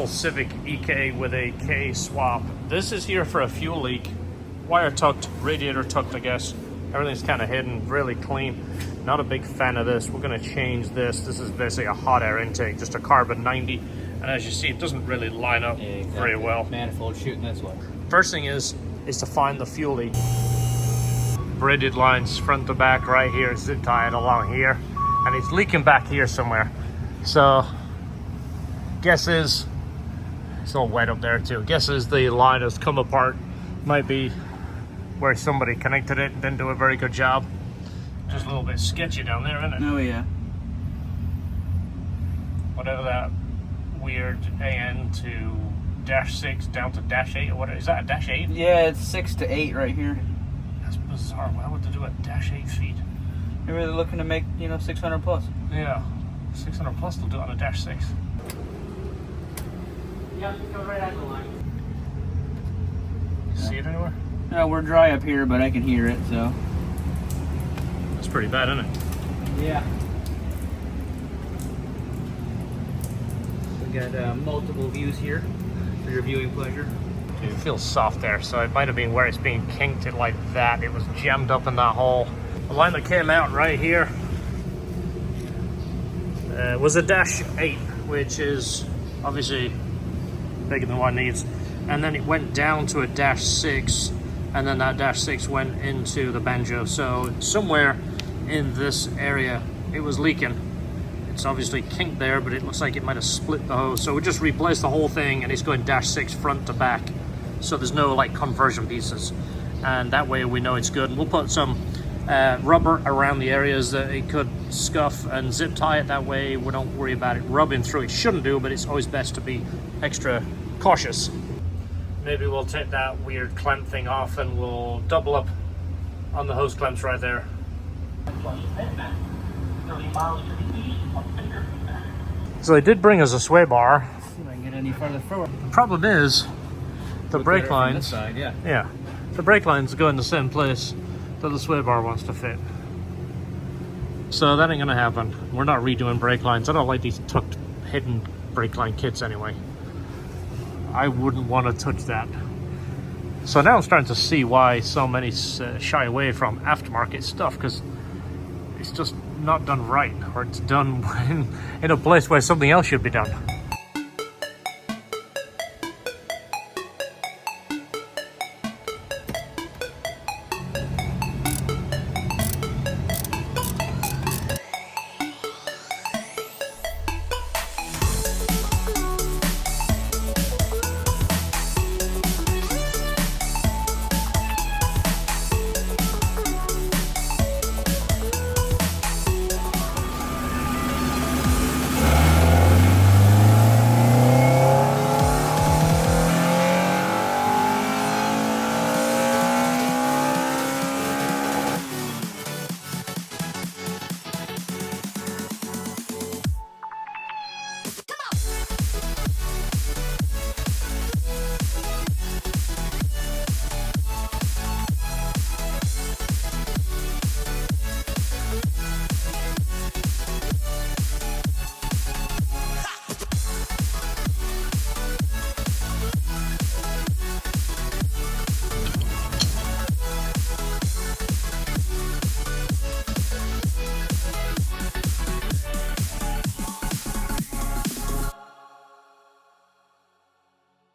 beautiful Civic EK with a K swap. This is here for a fuel leak. Wire tucked, radiator tucked, I guess. Everything's kind of hidden, really clean. Not a big fan of this. We're gonna change this. This is basically a hot air intake, just a carbon 90. And as you see, it doesn't really line up very well. Manifold shooting this way. First thing is to find the fuel leak. Braided lines front to back right here, zip tied along here. And it's leaking back here somewhere. So, guess is, it's all wet up there too. Guess is the line has come apart. Might be where somebody connected it and didn't do a very good job. Just a little bit sketchy down there, isn't it? Oh yeah. Whatever that weird AN to -6 down to -8 or what is that, a -8? Yeah, it's 6 to 8 right here. That's bizarre. Why would they do a -8 feet? Maybe they're looking to make, 600 plus. Yeah, 600 plus they'll do it on a -6. Yeah, go right out the line. See it anywhere? No, we're dry up here, but I can hear it, so. That's pretty bad, isn't it? Yeah. We got multiple views here for your viewing pleasure. It feels soft there, so it might have been where it's being kinked it like that. It was jammed up in that hole. The line that came out right here was a -8, which is obviously bigger than what it needs. And then it went down to a -6, and then that -6 went into the banjo. So somewhere in this area, it was leaking. It's obviously kinked there, but it looks like it might have split the hose. So we just replaced the whole thing, and it's going -6 front to back. So there's no like conversion pieces. And that way we know it's good. And we'll put some rubber around the areas that it could scuff and zip tie it. That way we don't worry about it rubbing through. It shouldn't do, but it's always best to be extra cautious. Maybe we'll take that weird clamp thing off and we'll double up on the hose clamps right there. So they did bring us a sway bar. See if I can get any farther forward. The problem is the brake lines. This side, yeah. Yeah, the brake lines go in the same place that the sway bar wants to fit. So that ain't gonna happen. We're not redoing brake lines. I don't like these tucked, hidden brake line kits anyway. I wouldn't want to touch that. So now I'm starting to see why so many shy away from aftermarket stuff, because it's just not done right, or it's done in a place where something else should be done.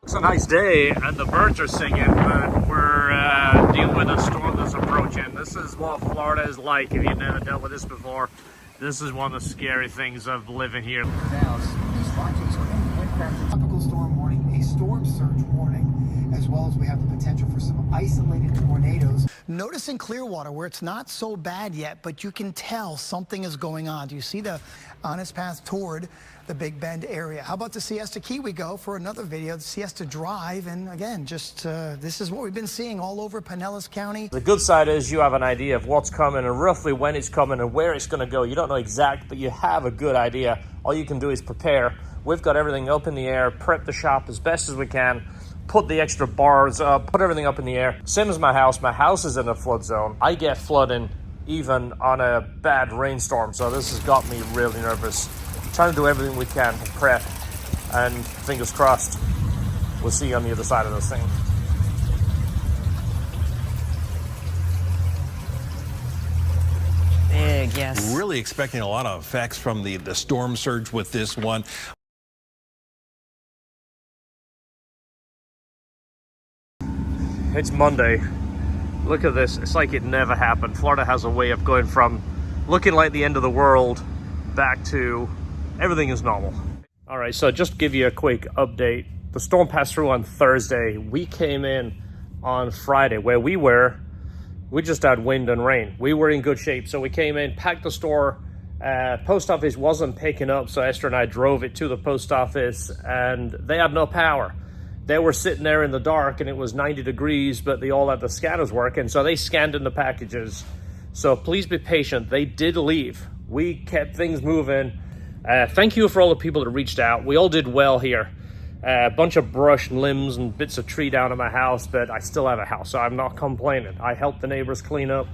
It's a nice day and the birds are singing, but we're dealing with a storm that's approaching. This is what Florida is like if you've never dealt with this before. This is one of the scary things of living here. Tropical storm warning, a storm surge warning, as well as we have the potential for some isolated tornadoes. Notice in Clearwater where it's not so bad yet, but you can tell something is going on. Do you see the honest path toward the Big Bend area? How about the Siesta Key? We go for another video, the Siesta Drive, and again, just this is what we've been seeing all over Pinellas County. The good side is you have an idea of what's coming and roughly when it's coming and where it's going to go. You don't know exact, but you have a good idea. All you can do is prepare. We've got everything up in the air, prep the shop as best as we can, put the extra bars up, put everything up in the air. Same as my house. My house is in a flood zone. I get flooding even on a bad rainstorm, so this has got me really nervous. Trying to do everything we can to prep and fingers crossed, we'll see you on the other side of this thing. Big, yes. Really expecting a lot of effects from the storm surge with this one. It's Monday. Look at this. It's like it never happened. Florida has a way of going from looking like the end of the world back to everything is normal. All right, so just to give you a quick update. The storm passed through on Thursday. We came in on Friday. Where we were, we just had wind and rain. We were in good shape. So we came in, packed the store. Post office wasn't picking up, so Esther and I drove it to the post office, and they had no power. They were sitting there in the dark, and it was 90 degrees, but they all had the scanners working, so they scanned in the packages. So please be patient. They did leave. We kept things moving. Thank you for all the people that reached out. We all did well here. A bunch of brush and limbs and bits of tree down at my house, but I still have a house, so I'm not complaining. I helped the neighbors clean up.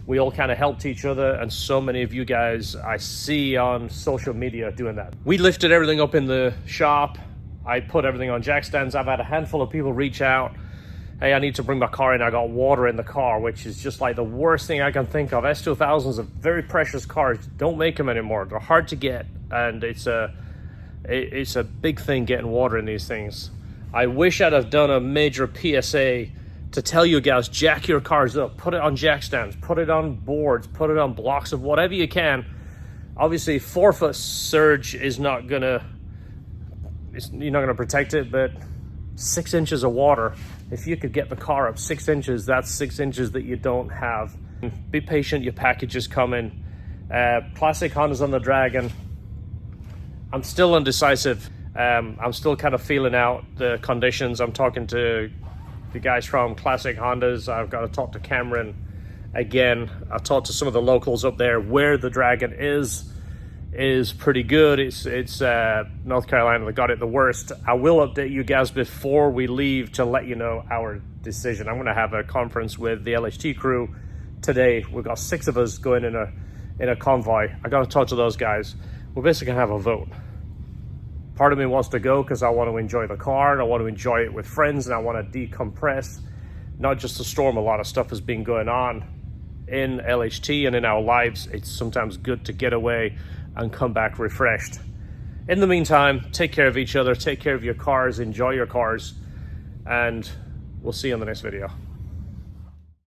We all kind of helped each other, and so many of you guys I see on social media doing that. We lifted everything up in the shop. I put everything on jack stands. I've had a handful of people reach out. Hey, I need to bring my car in. I got water in the car, which is just like the worst thing I can think of. S2000s are very precious cars. Don't make them anymore. They're hard to get, and it's a big thing getting water in these things. I wish I'd have done a major PSA to tell you guys, jack your cars up, put it on jack stands, put it on boards, put it on blocks of whatever you can. Obviously, 4-foot surge is not gonna, you're not gonna protect it, but 6 inches of water, if you could get the car up 6 inches, that's 6 inches that you don't have. Be patient, your package is coming. Classic Hondas on the Dragon. I'm still undecisive. I'm still kind of feeling out the conditions. I'm talking to the guys from Classic Hondas. I've got to talk to Cameron again. I've talked to some of the locals up there. Where the Dragon is pretty good. It's North Carolina that got it the worst. I will update you guys before we leave to let you know our decision. I'm going to have a conference with the LHT crew today. We've got 6 of us going in a convoy. I got to talk to those guys. We're basically going to have a vote. Part of me wants to go because I want to enjoy the car and I want to enjoy it with friends and I want to decompress. Not just the storm, a lot of stuff has been going on in LHT and in our lives. It's sometimes good to get away and come back refreshed. In the meantime, take care of each other, take care of your cars, enjoy your cars, and we'll see you on the next video.